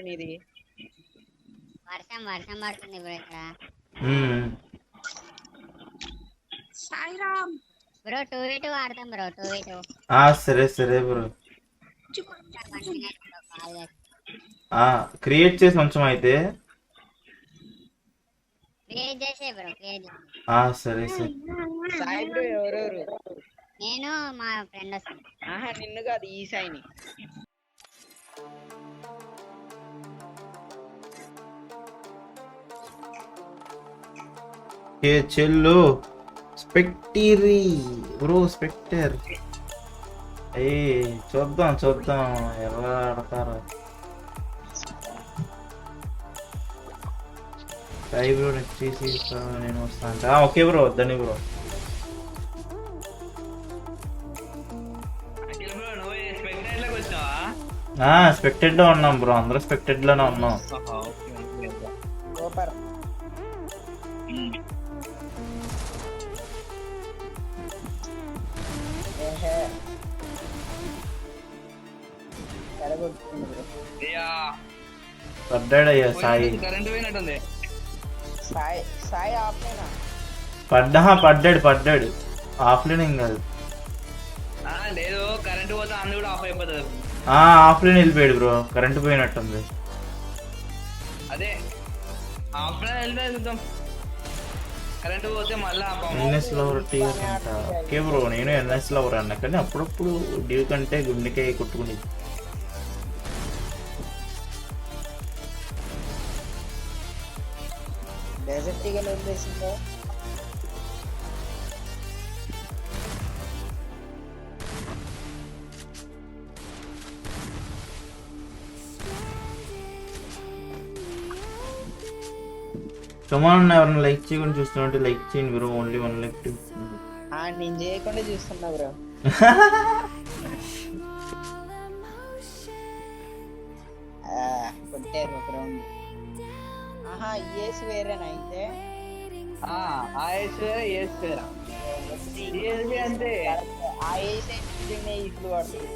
నీది వర్షం వర్షం పడుతుంది బ్రో ఇక్కడ. సాయిరామ్ బ్రో 2v2 ఆడతాం బ్రో 2v2. సరే సరే బ్రో. 1 minute బ్రో కాల్ చేస్తా. క్రియేట్ చేసి ఉంచం అయితే. క్రియేట్ చేసే బ్రో క్రియేట్ చేసి. సరే సరే. సాయి బ్రో ఎవరెవరు? నేను మా ఫ్రెండ్ వస్తాను. నిన్ను కాదు ఈ సాయిని. ఏ చెల్లు స్పెక్టీరీ బ్రో స్పెక్టర్. చూద్దాం చూద్దాం ఎలా ఆడతారు. సాయి బ్రో నెక్స్ట్ చేసి నేను వస్తాను. ఓకే బ్రో వద్దని బ్రో. స్పెక్టెడ్ లో ఉన్నాం బ్రో, అందరూ స్పెక్టెడ్ లోనే ఉన్నాం. సూపర్. పడ్డాడయ్యా సాయి. సాయి ఆఫ్లైనా? పడ్డాడు ఆఫ్లైన్ ఏం కాదు. లేదు కరెంట్ పోతే అన్ని కూడా ఆఫ్ అయిపోతుంది. ఆఫ్లైన్ వెళ్ళిపోయాడు బ్రో, కరెంట్ పోయినట్టుంది. అదే ఆఫ్లైన్ వెళ్తే చూద్దాం, కరెంట్ పోతే మళ్ళీ ఎన్ఎస్ లవర్ టీ అంట. ఓకే బ్రో నేను ఎన్ఎస్ లవర్ అన్నా, కానీ అప్పుడప్పుడు డ్యూ కంటే గుండెకాయ కొట్టుకుని. Dessert eagle వదిలేసిందో. కమాన్ ఎవరైనా లైక్ చేయకుండా చూస్తున్నట్టు లైక్ చేయండి బ్రో. Only 1 like. నేను చేయకుండా చూస్తున్నా బ్రో. కొట్టారు ఒక రౌండ్. ఏసి వేరేనా అయితే? అంతే ఆ ఏసీ ఇప్పుడు పడుతుంది.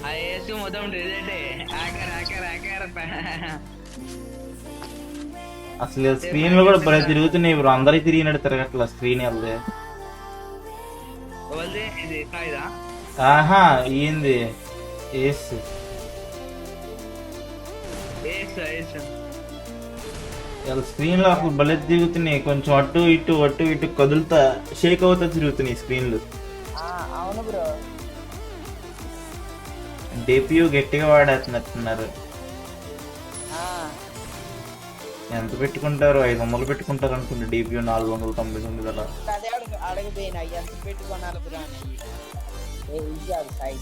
ఆ ఏసు మొత్తం రిజల్టే. అసలు స్క్రీన్ లో కూడా భలే తిరుగుతున్నాయి బ్రో, అందరికి తిరిగినట్టు తిరగట్లా స్క్రీన్ వెళ్తే. ఇది కాయిదా? ఏంది ఏస్ స్క్రీన్ లో అసలు భలే తిరుగుతున్నాయి. కొంచెం అటు ఇటు కదులుతా షేక్ అవుతా తిరుగుతున్నాయి స్క్రీన్లు. అవును బ్రో. డేపియూ గట్టిగా వాడేస్తున్నట్టున్నారు. ఎంత పెట్టుకుంటారు? 500 పెట్టుకుంటారు అనుకుంటే డీపీయూ 499 అలా. అదే అడగపోయినా ఎంత పెట్టుకోనాలి బ్రో అని. సాయి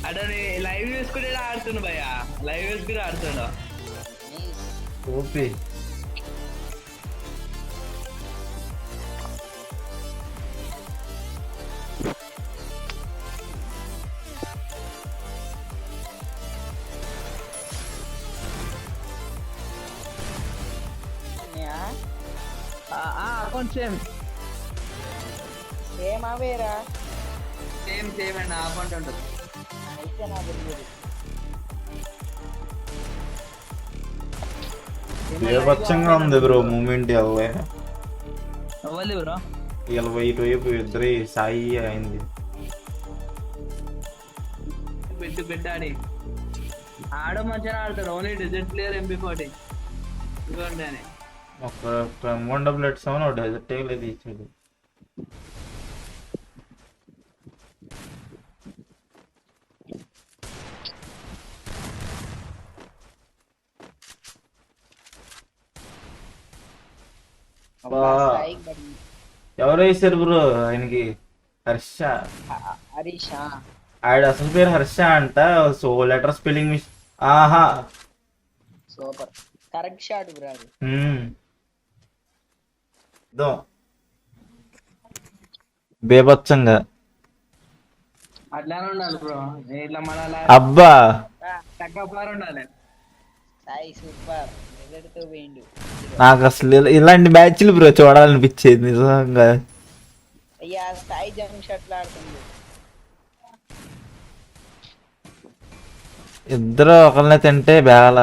అదే లైవ్ చూసుకుంటే ఆడుతుండు భయ, లైవ్ చూసుకుంటే ఆడుతుండ. ఓపీ సేమ్ సేమ్ అవేరా? సేమ్ అండి. అకౌంట్ ఉంటుంది అయితే నా తెలియదు. బీభత్సంగా ఉంది బ్రో మూమెంట్. అవ్వాలి బ్రో. ఇటువైపు ఇద్దరి సాయి అయింది. పెట్టాడి ఆడ మంచిగా ఆడతాడు. ఓన్లీ డెజర్ట్ ప్లేయర్ MP40 ఇవ్వండి. ఒక 177 డెజర్ట్ లేదు ఇచ్చేది. ఎవరు వేసారు బ్రో ఆయనకి? హర్ష. ఆవిడ అసలు పేరు హర్ష అంట. So letter spelling miss. Super correct shot bro అది. బేభత్సంగా అట్లానే ఉండాలి బ్రో. ఇట్లా మన అబ్బా తగ్గపారు ఉండాలి. సాయి సూపర్ ఎదురుతో పోయిండు. నాకు అసలు ఇలాంటి మ్యాచ్లు బ్రో చూడాలనిపించేది నిజంగా. అయ్యా సాయి జంప్ షాట్లు ఆడుతుంది. ఇద్దరు ఒకరిని తింటే బేల.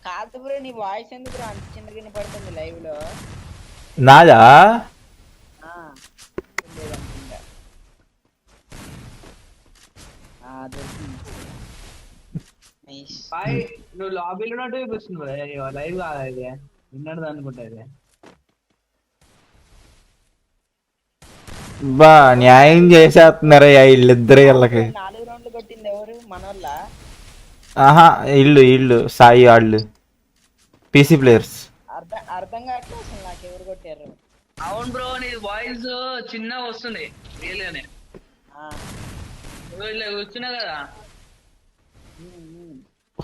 కాదు బ్రో, నీ వాయిస్ ఎందుకు అంత చిన్నగా వినపడుతుంది లైవ్ లో? నాదా? ఆ, లేదనుకుంటా. దొరికింది. Nice. బాయ్ నువ్వు లాబీలో ఉన్నట్టు చూపిస్తుంది భయ్యా, లైవ్ కాదు ఇది, విన్నాడు అనుకుంటా ఇది. బా న్యాయం చేసేస్తున్నారయ్యా వీళ్ళిద్దరు వీళ్ళకి. 4 రౌండ్లు కొట్టింది ఎవరు మనోళ్ళ? ఆహా, ఇల్లు సాయి వాళ్ళు పీసీ ప్లేయర్స్. అర్థం కావట్లేదు అసలు నాకు ఎవరు కొట్టారు. అవును బ్రో, నీ వాయిస్ చిన్నగా వస్తుంది రియల్ గానే. ఆ, ఇట్లా కూర్చున్నా కదా.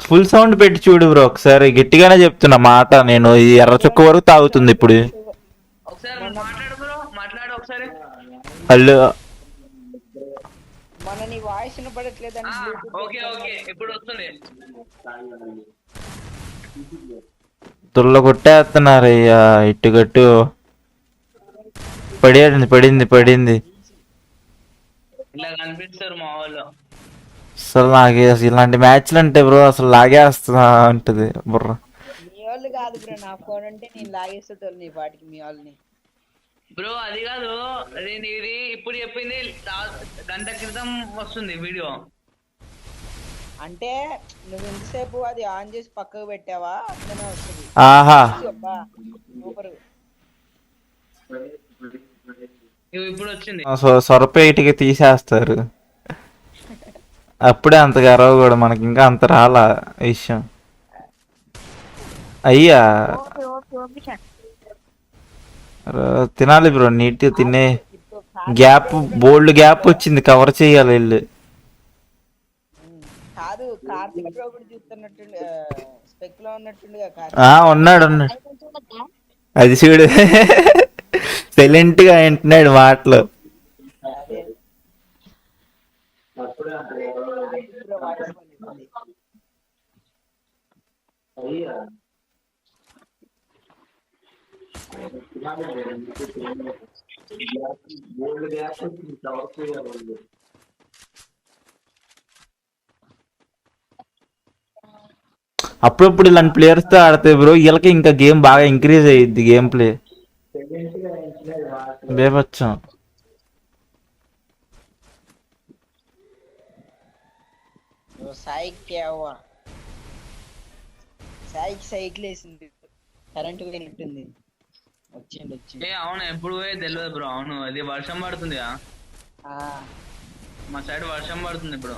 ఫుల్ సౌండ్ పెట్టి చూడు బ్రో ఒకసారి, గట్టిగానే చెప్తున్నా మాట. నేను ఈ ఎర్ర చుక్క వరకు తాగుతుంది ఇప్పుడు. ఒకసారి మాట్లాడు బ్రో, మాట్లాడు ఒకసారి. వాళ్ళు మన నీ వాయిస్ వినపడట్లేదని ఓకే ఓకే ఇప్పుడు వస్తుంది. తుల్ల కొట్టేస్తున్నారయ్యా. ఇట్టుగట్టు పడింది. ఇలా కనిపిస్తారు మా వాళ్ళు. అసలు నాకు అసలు ఇలాంటి మ్యాచ్లు అంటే బ్రో అసలు లాగేస్తా ఉంటది బుర్ర. మీ వాళ్ళు కాదు బ్రో, నా ఫోన్ అంటే నేను లాగేసేటోళ్ళు నీ పాటికి మీ వాళ్ళని. బ్రో అది కాదు, అది ఇది ఇప్పుడు చెప్పింది గంట క్రితం వస్తుంది వీడియో. అంటే నువ్వు ఎంతసేపు అది ఆన్ చేసి పక్కకు పెట్టావా అట్లనే వస్తుంది. ఆహా, సూపర్. ఇప్పుడు వచ్చింది. సొరపేటికి తీసేస్తారు. అప్పుడే అంత గర్వ కూడా మనకి, ఇంకా అంత రాలా విషయం. అయ్యా తినాలి బ్రో, నీట్ తినే. గ్యాప్, బోల్డ్ గ్యాప్ వచ్చింది, కవర్ చేయాలి వెళ్ళి. కాదు, కార్తీక్ బ్రో కూడా చూస్తున్నట్టు స్పెక్ లో ఉన్నట్టుండగా. ఉన్నాడు. అది చూడు సైలెంట్ గా వింటున్నాడు మాటలు. అప్పుడప్పుడు ఇలాంటి ప్లేయర్స్ తో ఆడితే బ్రో వీళ్ళకి ఇంకా గేమ్ బాగా ఇంక్రీజ్ అయ్యిద్ది, గేమ్ ప్లే బేబచ్చం. సాయికి సైకిల్ వేసింది, కరెంట్ పోయినట్టుంది. వచ్చింది. అవును, ఎప్పుడు పోయే తెలియదు బ్రో. అవును, ఇది వర్షం పడుతుంది. మా సైడ్ వర్షం పడుతుంది ఇప్పుడు.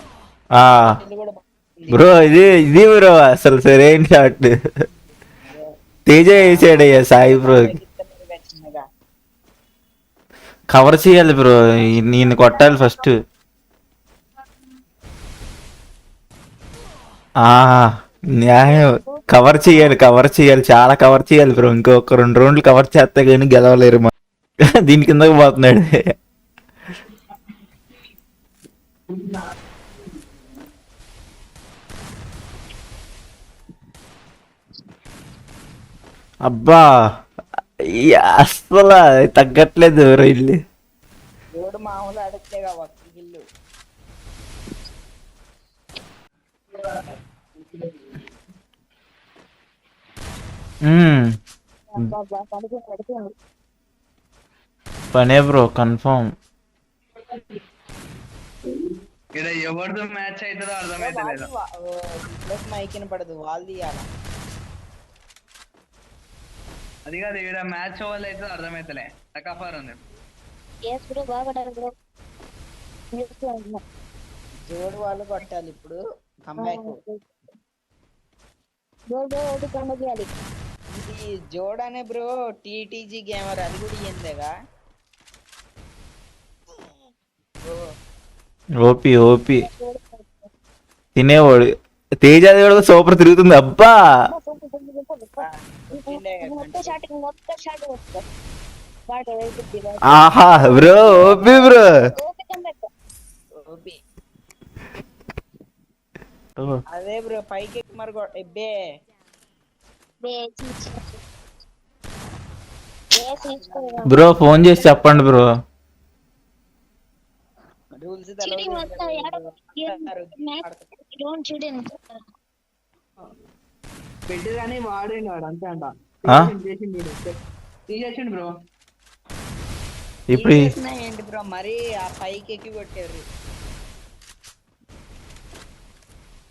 బ్రో ఇది బ్రో అసలు సరైన షాట్ తేజ వేసాడయ్యా సాయి బ్రో. కవర్ చేయాలి బ్రో, నేను కొట్టాలి ఫస్ట్. న్యాయం. కవర్ చేయాలి, చాలా కవర్ చేయాలి బ్రో. ఇంకొక 2 రౌండ్లు కవర్ చేస్తే కానీ గెలవలేరు మా. దీని కిందకు పోతున్నాడు. అబ్బా అసలు తగ్గట్లేదు ఎవరు ఇల్లు. మామూలు అడగలేగా ఇల్లు. పనే బ్రో కన్ఫర్మ్. ఇక్కడ ఎవరితో మ్యాచ్ అవుతుందో అర్థమైతలేదు. మైకిన పడదు, వాళ్ళు తీయాల. అది కాదు, ఇక్కడ మ్యాచ్ వాళ్ళు అయితే అర్థమైతలే. టకాఫర్ ఉంది. జోడు వాళ్ళు కొట్టాలి ఇప్పుడు. ఇది జోడనే బ్రో, టీటీజీ గేమర్ అది కూడా ఇయ్యందేగా. ఓపి తినేవాడు. తేజాది కూడా సూపర్ తిరుగుతుంది. అబ్బా ఆహా బ్రో, ఓపి బ్రో. అదే బ్రో, పైకి మరి ఎబ్బే. బ్రో ఫోన్ చేసి చెప్పండి బ్రో. రూల్స్ చీటింగ్ వస్తా డోంట్ చీటింగ్. పెట్టి కానీ వాడండి వాడు అంతే అంట. ఆ? తీసేసిండు బ్రో. ఇప్పుడు ఏంటి బ్రో మరి ఆ పైకి ఎక్కి కొట్టారు.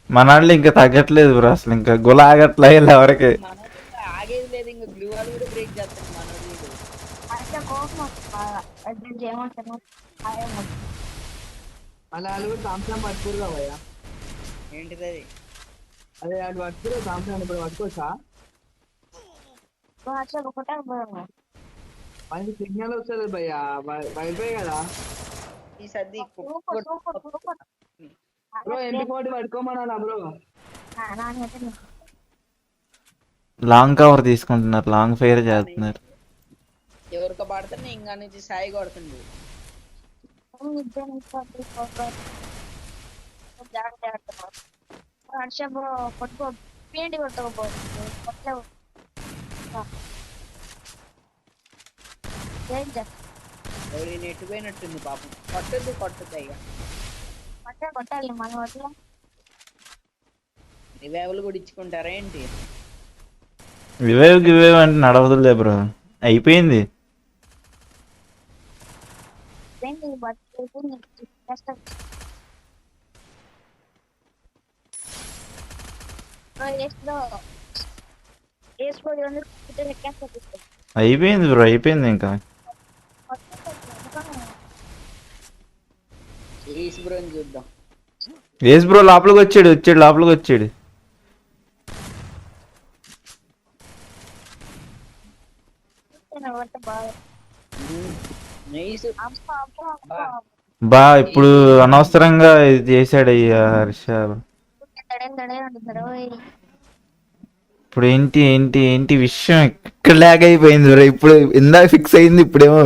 మన వాళ్ళు ఇంకా తగ్గట్లేదు బ్రో, అసలు ఇంకా గుల ఆగట్లే ఎవరికి. మనోడు ఆగేది లేదు, ఇంకా గ్లూ వాల్ కూడా బ్రేక్ చేస్తాడు మనోడు. అంటే కోపం వస్తుంది బాగా. అడ్జస్ట్ ఏమంటారు అలా వాళ్ళు కూడా సాంసంగ్ పట్టుకోరు కాబోయా. ఏంటిది అది? అదే వాళ్ళు పట్టుకోరు సాంసంగ్. ఇప్పుడు పట్టుకోవచ్చా? అసలు ఒకటే మంచి సిగ్నల్ వస్తుంది భయ్యా, వైఫై కదా ఈ సర్ది super super super. Bro. MP40 పట్టుకోమన్నా బ్రో. నాకైతే లాంగ్ కవర్ తీసుకుంటున్నారు, లాంగ్ ఫైర్ చేస్తున్నారు. ఎవరికో పడుతున్నా ఇంకా నుంచి సాయి కొడుతుంది. జాగ్రత్త ఆడుతున్నారు. హర్ష బ్రో కొట్టుకో, పెయింట్ కొట్టుకోబోతుంది. ఎవరి నెట్టు పోయినట్టుంది పాపం. కొట్టద్దు ఇక కొట్టాలి మన వల్ల. రివైవల్ కూడా ఇచ్చుకుంటారా ఏంటి? గివేవ్ అంటే నడవదులే బ్రో, అయిపోయింది. అయిపోయింది బ్రో, అయిపోయింది ఇంకా. ఏస్ బ్రో అని చూద్దాం. ఏస్ బ్రో లోపలికి వచ్చాడు లోపలికి వచ్చాడు. నైస్. బా ఇప్పుడు అనవసరంగా ఇది చేశాడు అయ్యా హర్ష. ఇప్పుడు ఏంటి విషయం ఇక్కడ లాగ్ అయిపోయింది బ్రో. ఇప్పుడు ఇందాక ఫిక్స్ అయింది, ఇప్పుడేమో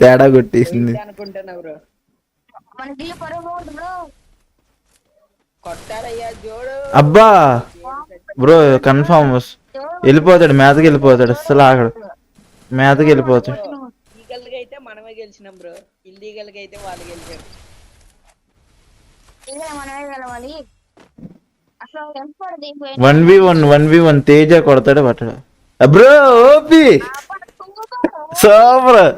తేడా కొట్టేసింది. అనుకుంటున్నా బ్రో. మనకి బ్రో కొట్టారయ్యా జోడు. అబ్బా బ్రో కన్ఫామ్ వెళ్ళిపోతాడు, మేతకి వెళ్ళిపోతాడు, అస్సలు ఆగడు, మేతకి వెళ్ళిపోతాడు. లీగల్ గా అయితే మనమే గెలిచినాం బ్రో, ఇల్లీగల్ గా అయితే వాళ్ళు గెలిచారు. మనమే గెలవాలి అసలు. 1v1 తేజ కొడతాడు పట్టాడు. Bro OP super.